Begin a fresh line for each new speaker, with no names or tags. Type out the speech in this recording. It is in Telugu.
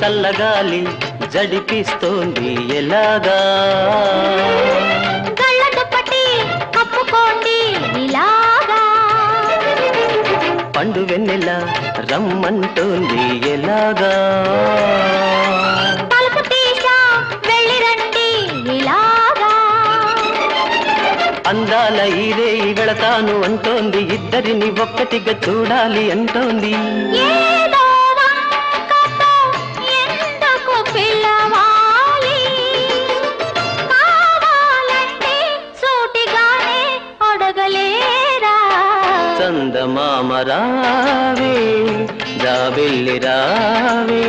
చల్లగాలి జడిపిస్తోంది ఎలాగా
గళ్ళదుప్పటి కప్పుకోండి ఇలాగా
పండు వెన్నెల రమ్మంటోంది ఎలాగా
తలుపు తీసా వెళ్ళి రండి ఇలాగా
అందాల ఈరే వెళతాను అంటోంది ఇద్దరిని ఒక్కటిగా చూడాలి అంటోంది
ఏదో వంకతో ఎందుకు పిలవాలి కావాలంటే సూటిగానే అడగలేరా
చందమామ రావే జాబిల్లి రావే